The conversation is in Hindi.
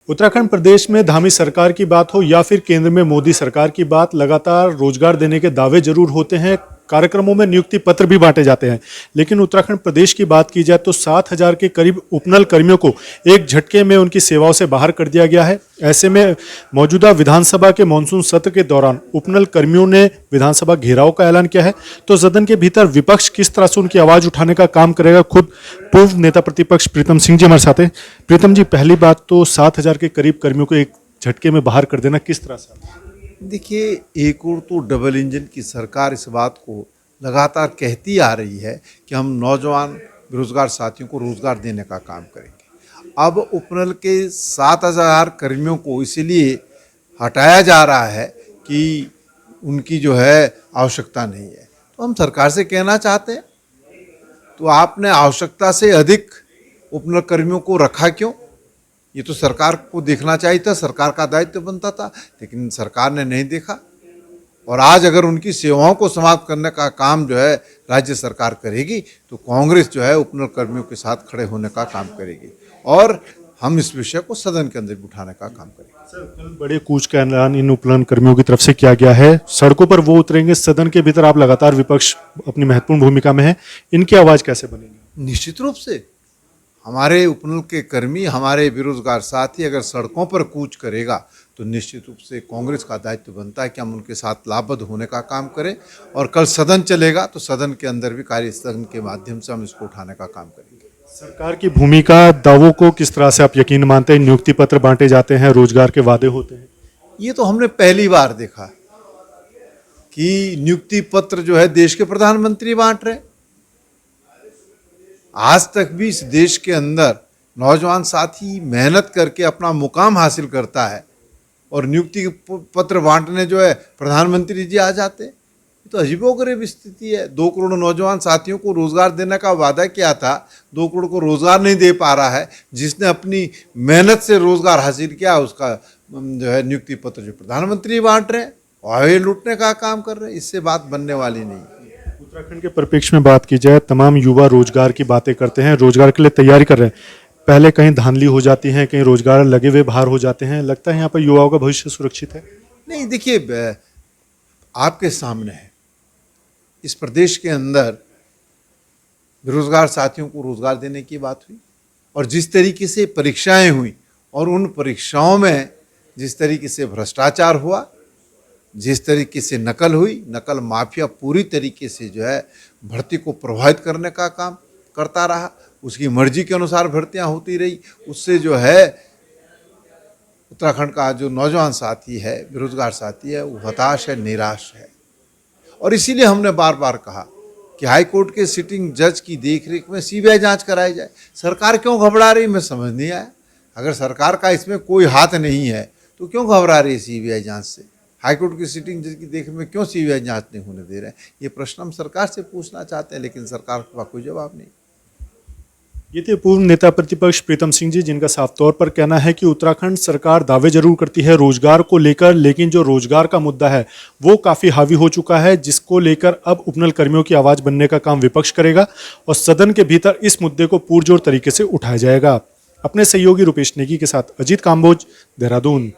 उत्तराखंड प्रदेश में धामी सरकार की बात हो या फिर केंद्र में मोदी सरकार की बात, लगातार रोजगार देने के दावे जरूर होते हैं, कार्यक्रमों में नियुक्ति पत्र भी बांटे जाते हैं। लेकिन उत्तराखंड प्रदेश की बात की जाए तो 7,000 के करीब उपनल कर्मियों को एक झटके में उनकी सेवाओं से बाहर कर दिया गया है। ऐसे में मौजूदा विधानसभा के मानसून सत्र के दौरान उपनल कर्मियों ने विधानसभा घेराव का ऐलान किया है। तो सदन के भीतर विपक्ष किस तरह से उनकी आवाज उठाने का काम करेगा, खुद पूर्व नेता प्रतिपक्ष प्रीतम सिंह जी हमारे साथ हैं। प्रीतम जी, पहली बात तो 7,000 के करीब कर्मियों को एक झटके में बाहर कर देना किस तरह से? देखिए, एक और तो डबल इंजन की सरकार इस बात को लगातार कहती आ रही है कि हम नौजवान बेरोजगार साथियों को रोजगार देने का काम करेंगे। अब उपनल के 7,000 कर्मियों को इसलिए हटाया जा रहा है कि उनकी जो है आवश्यकता नहीं है। तो हम सरकार से कहना चाहते हैं, तो आपने आवश्यकता से अधिक उपनल कर्मियों को रखा क्यों? ये तो सरकार को देखना चाहिए था, सरकार का दायित्व बनता था, लेकिन सरकार ने नहीं देखा। और आज अगर उनकी सेवाओं को समाप्त करने का काम जो है राज्य सरकार करेगी, तो कांग्रेस जो है उपनल कर्मियों के साथ खड़े होने का काम करेगी और हम इस विषय को सदन के अंदर भी उठाने का काम करेंगे। सर, कल बड़े कूच का ऐलान इन उपनल कर्मियों की तरफ से किया गया है, सड़कों पर वो उतरेंगे। सदन के भीतर आप लगातार विपक्ष अपनी महत्वपूर्ण भूमिका में है, इनकी आवाज कैसे बनेगी? निश्चित रूप से हमारे उपनल के कर्मी, हमारे बेरोजगार साथी अगर सड़कों पर कूच करेगा तो निश्चित रूप से कांग्रेस का दायित्व बनता है कि हम उनके साथ लाभबद्ध होने का काम करें। और कल सदन चलेगा तो सदन के अंदर भी कार्य सदन के माध्यम से हम इसको उठाने का काम करेंगे। सरकार की भूमिका, दावों को किस तरह से आप यकीन मानते हैं? नियुक्ति पत्र बांटे जाते हैं, रोजगार के वादे होते हैं। ये तो हमने पहली बार देखा कि नियुक्ति पत्र जो है देश के प्रधानमंत्री बांट रहे। आज तक भी इस देश के अंदर नौजवान साथी मेहनत करके अपना मुकाम हासिल करता है और नियुक्ति पत्र बांटने जो है प्रधानमंत्री जी आ जाते हैं। ये तो अजीबोगरीब स्थिति है। 2 करोड़ नौजवान साथियों को रोजगार देने का वादा किया था, 2 करोड़ को रोजगार नहीं दे पा रहा है। जिसने अपनी मेहनत से रोजगार हासिल किया उसका जो है नियुक्ति पत्र जो प्रधानमंत्री बांट रहे हैं और ये लूटने का काम कर रहे हैं। इससे बात बनने वाली नहीं। उत्तराखंड के परिप्रेक्ष्य में बात की जाए, तमाम युवा रोजगार की बातें करते हैं, रोजगार के लिए तैयारी कर रहे हैं। पहले कहीं धांधली हो जाती है, कहीं रोजगार लगे हुए बाहर हो जाते हैं। लगता है यहाँ पर युवाओं का भविष्य सुरक्षित है? नहीं, देखिए, आपके सामने है इस प्रदेश के अंदर बेरोजगार साथियों को रोजगार देने की बात हुई और जिस तरीके से परीक्षाएं हुई और उन परीक्षाओं में जिस तरीके से भ्रष्टाचार हुआ, जिस तरीके से नकल हुई, नकल माफिया पूरी तरीके से जो है भर्ती को प्रभावित करने का काम करता रहा। उसकी मर्जी के अनुसार भर्तियां होती रही। उससे जो है उत्तराखंड का जो नौजवान साथी है, बेरोजगार साथी है, वो हताश है, निराश है। और इसीलिए हमने बार बार कहा कि हाई कोर्ट के सिटिंग जज की देखरेख में सीबीआई जांच कराई जाए। सरकार क्यों घबरा रही, मैं समझ नहीं आया। अगर सरकार का इसमें कोई हाथ नहीं है तो क्यों घबरा रही है सीबीआई जांच से? हाईकोर्ट की सिटिंग जज की देखरेख में क्यों सीबीआई जांच नहीं होने दे रहे हैं? ये प्रश्न हम सरकार से पूछना चाहते हैं, लेकिन सरकार का कोई जवाब नहीं। ये थे पूर्व नेता प्रतिपक्ष प्रीतम सिंह जी, जिनका साफ तौर पर कहना है कि उत्तराखंड सरकार दावे जरूर करती है रोजगार को लेकर, लेकिन जो रोजगार का मुद्दा है वो काफी हावी हो चुका है, जिसको लेकर अब उपनल कर्मियों की आवाज बनने का काम विपक्ष करेगा और सदन के भीतर इस मुद्दे को पुरजोर तरीके से उठाया जाएगा। अपने सहयोगी रुपेश नेगी के साथ अजीत काम्बोज, देहरादून।